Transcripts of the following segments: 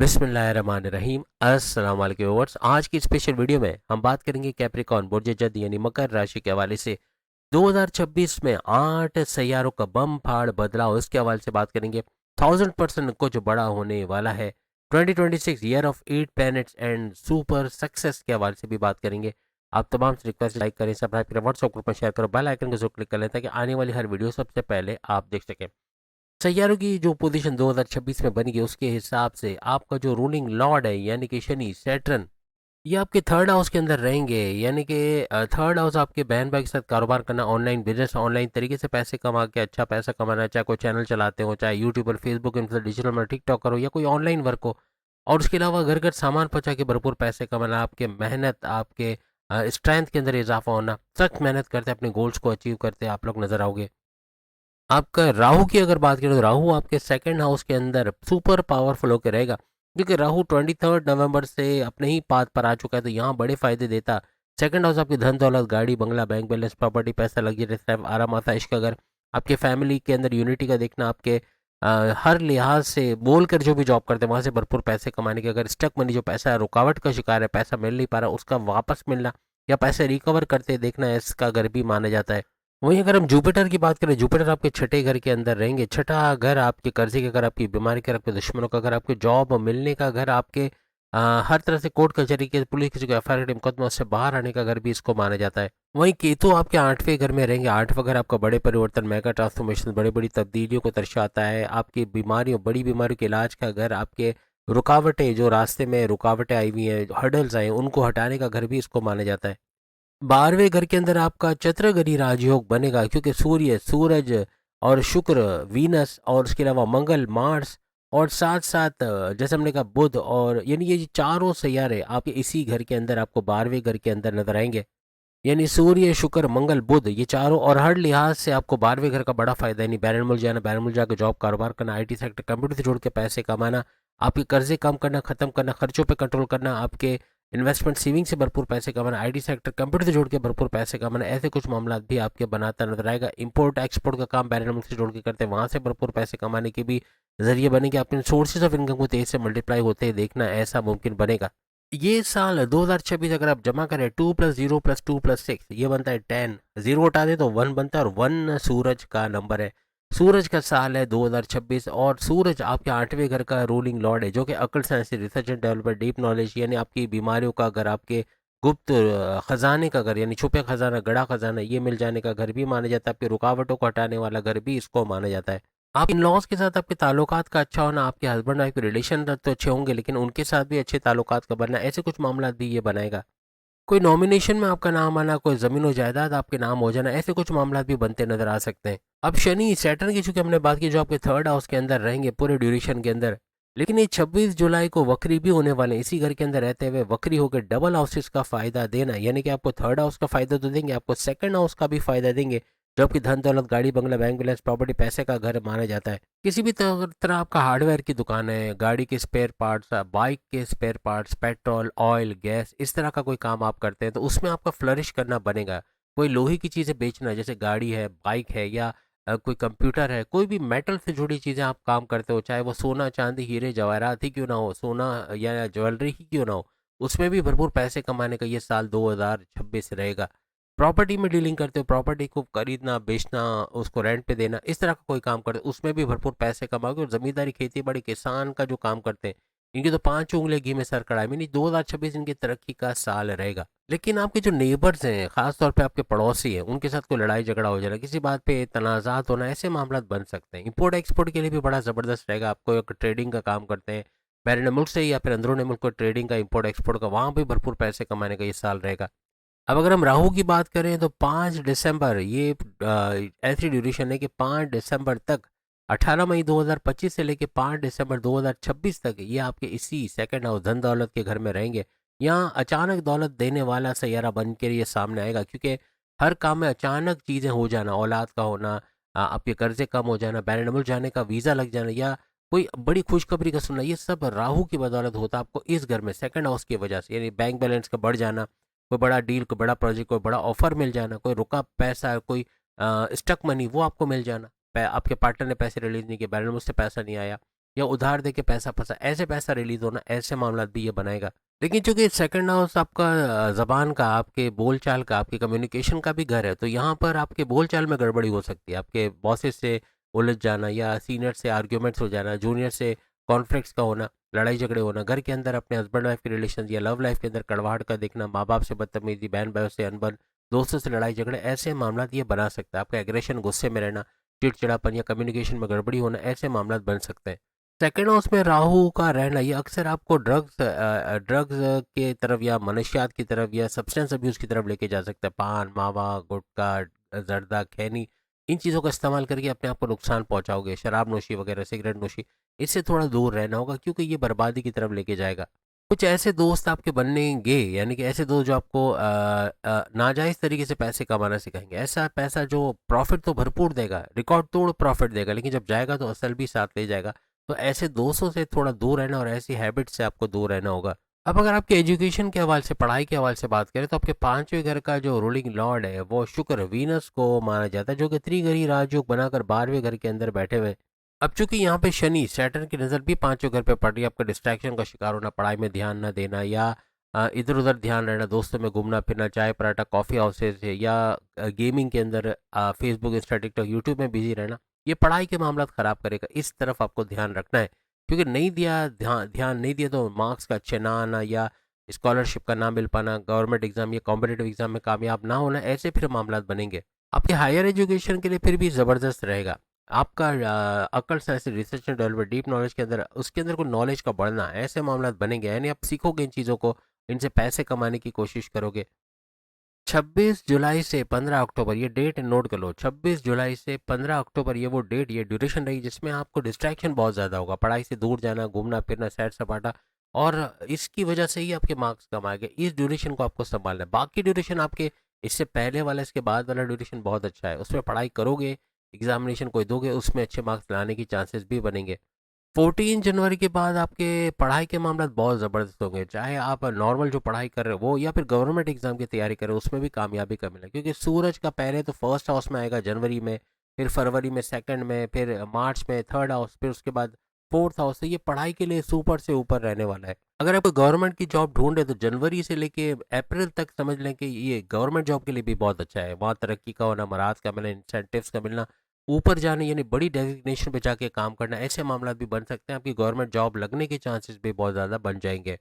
बिस्मिल्लाहिर्रहमानिर्रहीम। अस्सलाम वालेकुम व्यूअर्स। आज की स्पेशल वीडियो में हम बात करेंगे कैप्रिकॉर्न बुर्ज जद यानी मकर राशि के हवाले से 2026 में 8 सैयारों का बम फाड़ बदलाव, इसके हवाले से बात करेंगे। 1000% कुछ बड़ा होने वाला है। 2026 year of 8 planets and super success के हवाले से भी बात करेंगे। आप तमाम से रिक्वेस्ट लाइक करें, सब्सक्राइब करें, व्हाट्सएप ग्रुप में शेयर करो, बेल आइकन को जरूर क्लिक कर लें ताकि आने वाली हर वीडियो सबसे पहले आप देख सकें। सैयारों की जो पोजीशन 2026 में बनेगी उसके हिसाब से आपका जो रूलिंग लॉर्ड है यानी कि शनि सैटर्न, ये आपके थर्ड हाउस के अंदर रहेंगे। यानी कि थर्ड हाउस आपके बहन भाई के साथ कारोबार करना, ऑनलाइन बिजनेस, ऑनलाइन तरीके से पैसे कमा के अच्छा पैसा कमाना, चाहे कोई चैनल चलाते हो, चाहे यूट्यूबर, फेसबुक इन्फ्लुएंसर, डिजिटल में टिकटॉक करो या कोई ऑनलाइन वर्क हो। और उसके अलावा घर घर सामान पहुंचा के भरपूर पैसे कमाना, आपके मेहनत, आपके स्ट्रेंथ के अंदर इजाफा होना, सख्त मेहनत करते अपने गोल्स को अचीव करते आप लोग नजर आओगे। आपका राहु की अगर बात करें तो राहु आपके सेकंड हाउस के अंदर सुपर पावरफुल होकर रहेगा, क्योंकि राहु 23 नवंबर से अपने ही पाद पर आ चुका है, तो यहाँ बड़े फायदे देता। सेकंड हाउस आपकी धन दौलत, गाड़ी बंगला, बैंक बैलेंस, प्रॉपर्टी, पैसा, लग्जरी लाइफ, आराम आता, इश्क, अगर आपके फैमिली के अंदर यूनिटी का देखना, आपके हर लिहाज से बोल कर जो भी जॉब करते हैं वहाँ से भरपूर पैसे कमाने की, अगर स्टक मनी जो पैसा है रुकावट का शिकार है, पैसा मिल नहीं पा रहा, उसका वापस मिलना या पैसे रिकवर करते देखना है, इसका घर भी माना जाता है। वहीं अगर हम जुपिटर की बात करें, जुपिटर आपके छठे घर के अंदर रहेंगे। छठा घर आपके कर्जे का घर, आपकी बीमारी का, आपके दुश्मनों का घर, आपके जॉब मिलने का घर, आपके हर तरह से कोर्ट कचहरी के, पुलिस किसी को एफआईआर के मुकदमा से बाहर आने का घर भी इसको माना जाता है। वहीं केतु आपके आठवें घर में रहेंगे। आठवां घर आपका बड़े परिवर्तन, मेगा ट्रांसफॉर्मेशन, बड़ी बड़ी तब्दीलियों को दर्शाता है। आपकी बीमारियों, बड़ी बीमारियों के इलाज का घर, आपके रुकावटें, जो रास्ते में रुकावटें आई हुई हैं, हर्डल्स आए हैं, उनको हटाने का घर भी इसको माना जाता है। 12वें घर के अंदर आपका चंद्रगनी राजयोग बनेगा, क्योंकि सूर्य, सूरज और शुक्र, वीनस और उसके अलावा मंगल, मार्स और साथ साथ जैसे हमने कहा बुध, और यानी ये चारों सैयारे आपके इसी घर के अंदर आपको 12वें घर के अंदर नजर आएंगे। यानी सूर्य, शुक्र, मंगल, बुध, ये चारों, और हर लिहाज से आपको 12वें घर का बड़ा फायदा है। यानी बैरन मुल्क जाना, बैरन मुल्क जाकर जॉब कारोबार करना, आईटी सेक्टर, कंप्यूटर से जोड़ के पैसे कमाना, आपके कर्जे कम करना, खत्म करना, खर्चों पे कंट्रोल करना, आपके इन्वेस्टमेंट सेविंग से भरपूर पैसे कमाना, आईटी सेक्टर, कंप्यूटर से जोड़ के भरपूर पैसे कमाना, ऐसे कुछ मामला भी आपके बनाता नजर आएगा। इंपोर्ट एक्सपोर्ट का काम बैरन मुल्क से जोड़ के करते हैं, वहाँ से भरपूर पैसे कमाने के भी जरिए बनेंगे। आपके सोर्सेज ऑफ इनकम को तेज से मल्टीप्लाई होते हैं देखना, ऐसा मुमकिन बनेगा। ये साल 2026 अगर आप जमा करें, 2+0+2+6 ये बनता है 10, जीरो हटा दे तो 1 बनता है, और 1 सूरज का नंबर है। सूरज का साल है 2026, और सूरज आपके आठवें घर का रूलिंग लॉर्ड है, जो कि अकल, science, research and development, deep knowledge, यानी आपकी बीमारियों का घर, आपके गुप्त खजाने का घर, यानी छुपे खजाना, गड़ा खजाना, ये मिल जाने का घर भी माना जाता है। आपकी रुकावटों को हटाने वाला घर भी इसको माना जाता है। आप इन लॉज के साथ आपके ताल्लुकात का अच्छा होना, आपके हस्बैंड वाइफ के रिलेशन तो अच्छे होंगे, लेकिन उनके साथ भी अच्छे ताल्लुकात का बनना, ऐसे कुछ मामला भी ये बनाएगा। कोई नॉमिनेशन में आपका नाम आना, कोई जमीन और जायदाद आपके नाम हो जाना, ऐसे कुछ मामला भी बनते नजर आ सकते हैं। अब शनि सैटर्न की चूंकि हमने बात की, जो आपके थर्ड हाउस के अंदर रहेंगे पूरे ड्यूरेशन के अंदर, लेकिन ये 26 जुलाई को वक्री भी होने वाले हैं। इसी घर के अंदर रहते हुए वक्री होकर डबल हाउसेस का फायदा देना, यानी कि आपको थर्ड हाउस का फायदा तो देंगे, आपको सेकंड हाउस का भी फायदा देंगे, जो आपकी धन दौलत, गाड़ी बंगला, बैंक बैलेंस, प्रॉपर्टी, पैसे का घर माना जाता है। किसी भी तरह आपका हार्डवेयर की दुकान है, गाड़ी के स्पेयर पार्ट्स, बाइक के spare parts, petrol, oil, gas, इस तरह का कोई काम आप करते हैं तो उसमें आपका फ्लरिश करना बनेगा। कोई लोहे की चीज़ें बेचना, जैसे गाड़ी है, बाइक है, या कोई कंप्यूटर है, कोई भी मेटल से जुड़ी चीज़ें आप काम करते हो, चाहे वो सोना, चांदी, हीरे जवाहरात ही क्यों ना हो, सोना या ज्वेलरी ही क्यों ना हो, उसमें भी भरपूर पैसे कमाने का ये साल 2026 रहेगा। प्रॉपर्टी में डीलिंग करते हो, प्रॉपर्टी को खरीदना, बेचना, उसको रेंट पे देना, इस तरह का कोई काम करते हो उसमें भी भरपूर पैसे कमाओगे। और जमींदारी, खेती बाड़ी, किसान का जो काम करते हैं, इनकी तो 5 उंगलियां घी में सर कढ़ाई में नहीं। 2026 इनकी तरक्की का साल रहेगा। लेकिन आपके जो नेबर्स हैं, खासतौर पे आपके पड़ोसी हैं, उनके साथ कोई लड़ाई झगड़ा हो जाना, किसी बात पे तनाजात होना, ऐसे मामला बन सकते हैं। इंपोर्ट एक्सपोर्ट के लिए भी बड़ा ज़बरदस्त रहेगा। आपको एक ट्रेडिंग का काम करते हैं, बैरून मुल्क से या फिर अंदरूनी मुल्क को ट्रेडिंग का, इंपोर्ट एक्सपोर्ट का, वहाँ भी भरपूर पैसे कमाने का ये साल रहेगा। अब अगर हम राहु की बात करें तो 5 दिसंबर, ये ऐसी ड्यूरेशन है कि 5 दिसंबर तक, 18 मई 2025 से लेकर 5 दिसंबर 2026 तक ये आपके इसी सेकंड हाउस धन दौलत के घर में रहेंगे। यहाँ अचानक दौलत देने वाला सैयारा बन के ये सामने आएगा, क्योंकि हर काम में अचानक चीज़ें हो जाना, औलाद का होना, आपके कर्जे कम हो जाना, बैरन मुल्क जाने का वीज़ा लग जाना, या कोई बड़ी खुशखबरी का सुनना, ये सब राहु की बदौलत होता है आपको इस घर में सेकंड हाउस की वजह से। यानी बैंक बैलेंस का बढ़ जाना, कोई बड़ा डील, कोई बड़ा प्रोजेक्ट, कोई बड़ा ऑफर मिल जाना, कोई रुका पैसा, कोई स्टक मनी वो आपको मिल जाना, आपके पार्टनर ने पैसे रिलीज नहीं किए, बैलेंस मुझसे पैसा नहीं आया, या उधार दे के पैसा फंसा, ऐसे पैसा रिलीज होना, ऐसे मामला भी ये बनाएगा। लेकिन चूंकि सेकंड हाउस आपका जबान का, आपके बोलचाल का, आपके कम्युनिकेशन का भी घर है, तो यहाँ पर आपके बोलचाल में गड़बड़ी हो सकती है। आपके बॉसेस से उलझ जाना या सीनियर से आर्ग्यूमेंट्स हो जाना, जूनियर से कॉन्फ्लिक्ट्स का होना, लड़ाई झगड़े होना, घर के अंदर अपने हस्बैंड वाइफ के रिलेशन या लव लाइफ के अंदर कड़वाहट का देखना, माँ बाप से बदतमीजी, बहन भाइयों से अनबन, दोस्तों से लड़ाई झगड़े, ऐसे मामला ये बना सकता है। आपका एग्रेशन, गुस्से में रहना, चिड़चिड़ापन या कम्युनिकेशन में गड़बड़ी होना, ऐसे मामला बन सकते हैं। सेकेंड हाउस में राहु का रहना ये अक्सर आपको ड्रग्स के तरफ या मनशियात की तरफ या सब्सटेंस अब्यूज़ की तरफ लेके जा सकता है। पान, मावा, गुटखा, जर्दा, खैनी, इन चीज़ों का इस्तेमाल करके अपने आप को नुकसान पहुंचाओगे। शराब नोशी वगैरह, सिगरेट नोशी, इससे थोड़ा दूर रहना होगा, क्योंकि ये बर्बादी की तरफ लेके जाएगा। कुछ ऐसे दोस्त आपके बनेंगे, यानी कि ऐसे दोस्त जो आपको नाजायज़ तरीके से पैसे कमाना सिखाएंगे। ऐसा पैसा जो प्रॉफिट तो भरपूर देगा, रिकॉर्ड तोड़ प्रॉफिट देगा, लेकिन जब जाएगा तो असल भी साथ ले जाएगा। तो ऐसे दोस्तों से थोड़ा दूर रहना और ऐसी हैबिट से आपको दूर रहना होगा। अब अगर आपके एजुकेशन के हवाले से, पढ़ाई के हवाले से बात करें, तो आपके पांचवें घर का जो रूलिंग लॉर्ड है वो शुक्र, वीनस को माना जाता है, जो कि त्रिगरी राजयोग बनाकर 12वें घर के अंदर बैठे हुए। अब चूंकि यहाँ पे शनि, सैटर्न की नज़र भी पांचवें घर पे पड़ रही है, आपका डिस्ट्रैक्शन का शिकार होना, पढ़ाई में ध्यान न देना या इधर उधर ध्यान रहना, दोस्तों में घूमना फिरना, चाय पराठा, कॉफ़ी हाउसेज या गेमिंग के अंदर फेसबुक, इंस्टा, टिकटॉक, यूट्यूब में बिजी रहना, ये पढ़ाई के मामला ख़राब करेगा। इस तरफ आपको ध्यान रखना है, क्योंकि नहीं दिया ध्यान नहीं दिया तो मार्क्स का अच्छे ना आना या स्कॉलरशिप का ना मिल पाना, गवर्नमेंट एग्जाम या कॉम्पिटेटिव एग्जाम में कामयाब ना होना, ऐसे फिर मामला बनेंगे। आपके हायर एजुकेशन के लिए फिर भी ज़बरदस्त रहेगा। आपका अकल से ऐसे research and development, deep knowledge के अंदर, उसके अंदर कोई नॉलेज का बढ़ना, ऐसे मामला बनेंगे। यानी आप सीखोगे इन चीज़ों को, इनसे पैसे कमाने की कोशिश करोगे। 26 जुलाई से 15 अक्टूबर, ये डेट नोट कर लो, 26 जुलाई से 15 अक्टूबर, ये वो डेट, ये ड्यूरेशन रही जिसमें आपको डिस्ट्रैक्शन बहुत ज़्यादा होगा, पढ़ाई से दूर जाना, घूमना फिरना, सैर सपाटा, और इसकी वजह से ही आपके मार्क्स कम आ गए। इस ड्यूरेशन को आपको संभालना है। बाकी ड्यूरेशन आपके इससे पहले वाला, इसके बाद वाला ड्यूरेशन बहुत अच्छा है, उसमें पढ़ाई करोगे, एग्जामिनेशन कोई दोगे, उसमें अच्छे मार्क्स लाने की चांसेस भी बनेंगे। 14 जनवरी के बाद आपके पढ़ाई के मामला बहुत ज़बरदस्त होंगे, चाहे आप नॉर्मल जो पढ़ाई कर रहे हो वो या फिर गवर्नमेंट एग्जाम की तैयारी कर रहे हो, उसमें भी कामयाबी का मिला, क्योंकि सूरज का पहले तो फर्स्ट हाउस में आएगा जनवरी में, फिर फरवरी में सेकंड में, फिर मार्च में थर्ड हाउस, फिर उसके बाद फोर्थ हाउस। तो ये पढ़ाई के लिए सुपर से ऊपर रहने वाला है। अगर आप गवर्नमेंट की जॉब ढूंढ रहे तो जनवरी से लेके अप्रैल तक समझ लें कि ये गवर्नमेंट जॉब के लिए भी बहुत अच्छा है। वहाँ तरक्की का होना, मराद का मिलना, इंसेंटिव्स का मिलना, ऊपर जाने यानी बड़ी डेजिग्नेशन पे जाके काम करना, ऐसे मामला भी बन सकते हैं। आपकी गवर्नमेंट जॉब लगने के चांसेस भी बहुत ज़्यादा बन जाएंगे।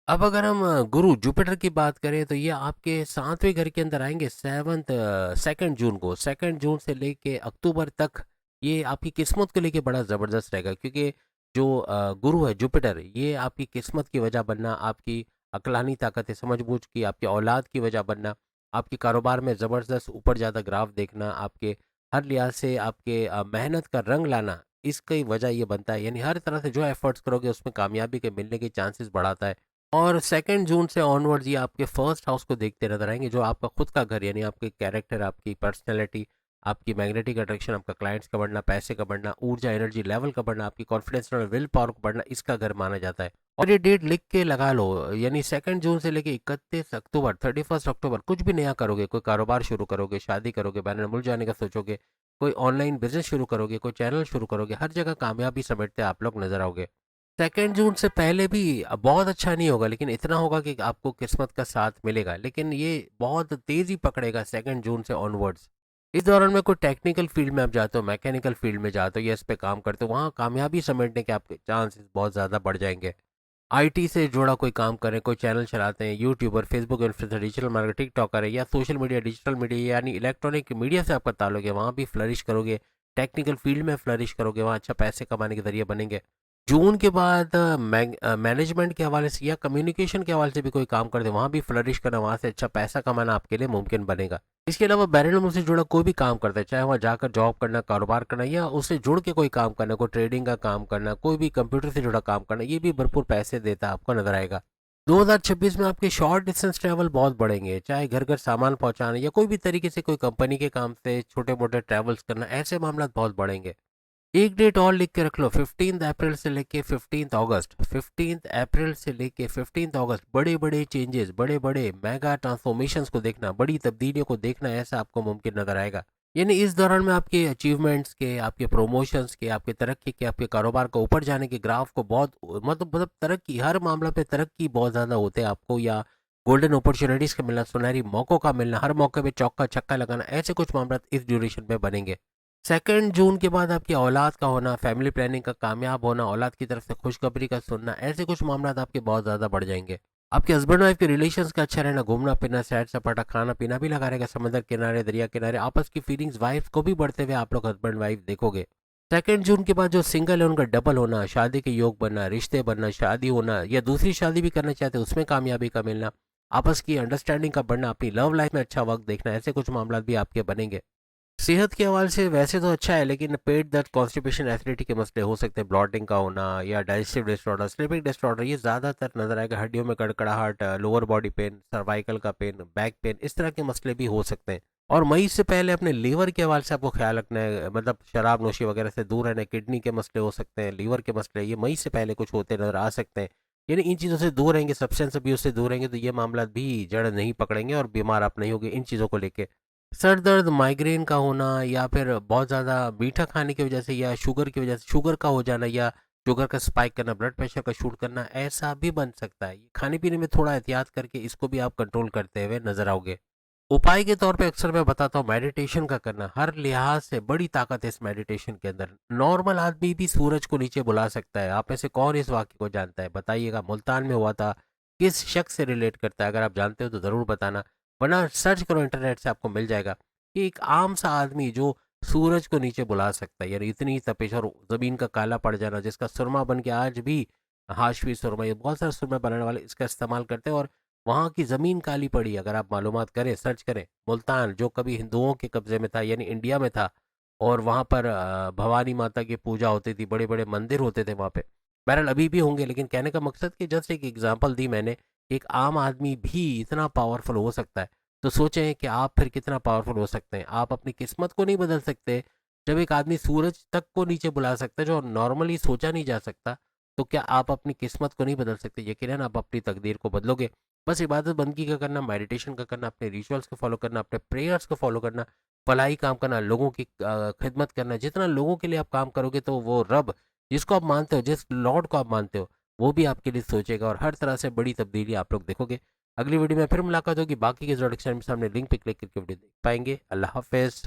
अब अगर हम गुरु जुपिटर की बात करें तो ये आपके 7वें घर के अंदर आएंगे 2 जून को। 2 जून से लेके अक्टूबर तक ये आपकी किस्मत को लेके बड़ा ज़बरदस्त रहेगा, क्योंकि जो गुरु है जुपिटर, ये आपकी किस्मत की वजह बनना, आपकी अकलानी ताकत है, समझबूझ की, आपकी औलाद की वजह बनना, आपके कारोबार में ज़बरदस्त ऊपर ज़्यादा ग्राफ देखना, आपके हर लिहाज से आपके मेहनत का रंग लाना, इसकी वजह ये बनता है। यानी हर तरह से जो एफर्ट्स करोगे उसमें कामयाबी के मिलने के चांसेस बढ़ाता है। और 2 जून से ऑनवर्ड्स ये आपके फर्स्ट हाउस को देखते नजर आएंगे, जो आपका खुद का घर, यानी आपके कैरेक्टर, आपकी पर्सनैलिटी, आपकी मैग्नेटिक अट्रैक्शन, आपका क्लाइंट्स का बढ़ना, पैसे का बढ़ना, ऊर्जा एनर्जी लेवल का बढ़ना, आपकी कॉन्फिडेंस और विल पावर का बढ़ना, इसका घर माना जाता है। और ये डेट लिख के लगा लो, यानी 2 जून से लेके 31 अक्टूबर, 31 अक्टूबर कुछ भी नया करोगे, कोई कारोबार शुरू करोगे, शादी करोगे, बैरन मुल्क जाने का सोचोगे, कोई ऑनलाइन बिजनेस शुरू करोगे, कोई चैनल शुरू करोगे, हर जगह कामयाबी समेटते आप लोग नजर आओगे। 2 जून से पहले भी बहुत अच्छा नहीं होगा, लेकिन इतना होगा कि आपको किस्मत का साथ मिलेगा, लेकिन ये बहुत तेज़ी पकड़ेगा 2 जून से ऑनवर्ड्स। इस दौरान में कोई टेक्निकल फील्ड में आप जाते हो, मैकेनिकल फील्ड में जाते हो या इस पे काम करते हो, वहाँ कामयाबी समेटने के आपके चांसेस बहुत ज़्यादा बढ़ जाएंगे। आईटी से जुड़ा कोई काम करें, कोई चैनल चलाते हैं, YouTuber, Facebook influencer, digital marketer, TikToker है, या सोशल मीडिया, डिजिटल मीडिया यानी इलेक्ट्रॉनिक मीडिया से आपका ताल्लुक है, वहाँ भी फ्लरिश करोगे। टेक्निकल फील्ड में फ्लरिश करोगे, वहाँ अच्छा पैसे कमाने के जरिए बनेंगे। जून के बाद मैनेजमेंट के हवाले से या कम्युनिकेशन के हवाले से भी कोई काम करते हैं, वहाँ भी फ्लरिश करना, वहाँ से अच्छा पैसा कमाना आपके लिए मुमकिन बनेगा। इसके अलावा बैरन से जुड़ा कोई भी काम करता है, चाहे वहाँ जाकर जॉब करना, कारोबार करना, या उससे जुड़ के कोई काम करना, कोई ट्रेडिंग का काम करना, कोई भी कंप्यूटर से जुड़ा काम करना, ये भी भरपूर पैसे देता आपको नजर आएगा। 2026 में आपके शॉर्ट डिस्टेंस ट्रैवल बहुत बढ़ेंगे, चाहे घर घर सामान पहुंचाना या कोई भी तरीके से कोई कंपनी के काम से छोटे मोटे ट्रैवल्स करना, ऐसे मामला बहुत बढ़ेंगे। एक डेट और लिख के रख लो, 15 अप्रैल से लेके 15 अगस्त, 15 अप्रैल से लेके 15 अगस्त, बड़े बड़े चेंजेस, बड़े बड़े मेगा ट्रांसफॉर्मेशंस को देखना, बड़ी तब्दीलियों को देखना, ऐसा आपको मुमकिन नजर आएगा। यानी इस दौरान में आपके अचीवमेंट्स के, आपके प्रमोशंस के, आपके तरक्की के, आपके कारोबार को ऊपर जाने के ग्राफ को बहुत मतलब तरक्की, हर मामला पे तरक्की बहुत ज़्यादा होते हैं आपको, या गोल्डन अपॉर्चुनिटीज़ का मिलना, सुनहरी मौक़ों का मिलना, हर मौके पे चौका छक्का लगाना, ऐसे कुछ मामला इस ड्यूरेशन में बनेंगे। 2 जून के बाद आपकी औलाद का होना, फैमिली प्लानिंग का कामयाब होना, औलाद की तरफ से खुशखबरी का सुनना, ऐसे कुछ मामला आपके बहुत ज़्यादा बढ़ जाएंगे। आपके हस्बैंड वाइफ के रिलेशंस का अच्छा रहना, घूमना फिरना, सैर सपाटा, खाना पीना भी लगा रहेगा, समंदर किनारे, दरिया किनारे, आपस की फीलिंग्स वाइफ को भी बढ़ते हुए आप लोग हस्बैंड वाइफ देखोगे। 2 जून के बाद जो सिंगल है उनका डबल होना, शादी के योग बनना, रिश्ते बनना, शादी होना, या दूसरी शादी भी करना चाहते हैं उसमें कामयाबी का मिलना, आपस की अंडरस्टैंडिंग का बढ़ना, अपनी लव लाइफ में अच्छा वक्त देखना, ऐसे कुछ मामला भी आपके बनेंगे। सेहत के हवाले से वैसे तो अच्छा है, लेकिन पेट दर्द, कॉन्स्टिपेशन, एसिडिटी के मसले हो सकते हैं, ब्लॉटिंग का होना, या डाइजेस्टिव डिसऑर्डर, स्लीपिंग डिसऑर्डर, ये ज़्यादातर नजर आएगा। हड्डियों में कड़कड़ाहट, लोअर बॉडी पेन, सर्वाइकल का पेन, बैक पेन, इस तरह के मसले भी हो सकते हैं। और मई से पहले अपने लीवर के हवाले से आपको ख्याल रखना है, मतलब शराब नोशी वगैरह से दूर रहना है। किडनी के मसले हो सकते हैं, लीवर के मसले, ये मई से पहले कुछ होते नजर आ सकते हैं। यानी इन चीज़ों से दूर रहेंगे, सब्सटेंस अब्यूज से दूर रहेंगे, तो ये मामला भी जड़ नहीं पकड़ेंगे और बीमार आप नहीं होंगे इन चीज़ों को लेके। सर दर्द, माइग्रेन का होना, या फिर बहुत ज़्यादा मीठा खाने की वजह से, या शुगर की वजह से, शुगर का हो जाना, या शुगर का स्पाइक करना, ब्लड प्रेशर का शूट करना, ऐसा भी बन सकता है। खाने पीने में थोड़ा एहतियात करके इसको भी आप कंट्रोल करते हुए नजर आओगे। उपाय के तौर पे अक्सर मैं बताता हूँ मेडिटेशन का करना, हर लिहाज से बड़ी ताकत है इस मेडिटेशन के अंदर। नॉर्मल आदमी भी सूरज को नीचे बुला सकता है। आप में से कौन इस वाक्य को जानता है, बताइएगा। मुल्तान में हुआ था, किस शख्स से रिलेट करता है, अगर आप जानते हो तो ज़रूर बताना, वरना सर्च करो इंटरनेट से, आपको मिल जाएगा कि एक आम सा आदमी जो सूरज को नीचे बुला सकता है, यानी इतनी तपिश और ज़मीन का काला पड़ जाना, जिसका सुरमा बन के आज भी हाशवी सुरमा, ये बहुत सारे सुरमा बनाने वाले इसका इस्तेमाल करते हैं, और वहाँ की ज़मीन काली पड़ी, अगर आप मालूमात करें, सर्च करें, मुल्तान जो कभी हिंदुओं के कब्ज़े में था, यानी इंडिया में था, और वहाँ पर भवानी माता की पूजा होती थी, बड़े बड़े मंदिर होते थे वहाँ पे। बहरहाल अभी भी होंगे, लेकिन कहने का मकसद कि जस्ट एक एग्जांपल दी मैंने, एक आम आदमी भी इतना पावरफुल हो सकता है। तो सोचें कि आप फिर कितना पावरफुल हो सकते हैं। आप अपनी किस्मत को नहीं बदल सकते, जब एक आदमी सूरज तक को नीचे बुला सकता है जो नॉर्मली सोचा नहीं जा सकता, तो क्या आप अपनी किस्मत को नहीं बदल सकते? यकीनन आप अपनी तकदीर को बदलोगे। बस इबादत बंदगी का करना, मेडिटेशन का करना, अपने रिचुअल्स को फॉलो करना, अपने प्रेयर्स को फॉलो करना, भलाई काम करना, लोगों की खिदमत करना। जितना लोगों के लिए आप काम करोगे, तो वो रब जिसको आप मानते हो, जिस लॉर्ड को आप मानते हो, वो भी आपके लिए सोचेगा, और हर तरह से बड़ी तब्दीली आप लोग देखोगे। अगली वीडियो में फिर मुलाकात होगी, बाकी के इंट्रोडक्शन में सामने लिंक पे क्लिक करके वीडियो देख पाएंगे। अल्लाह हाफिज़।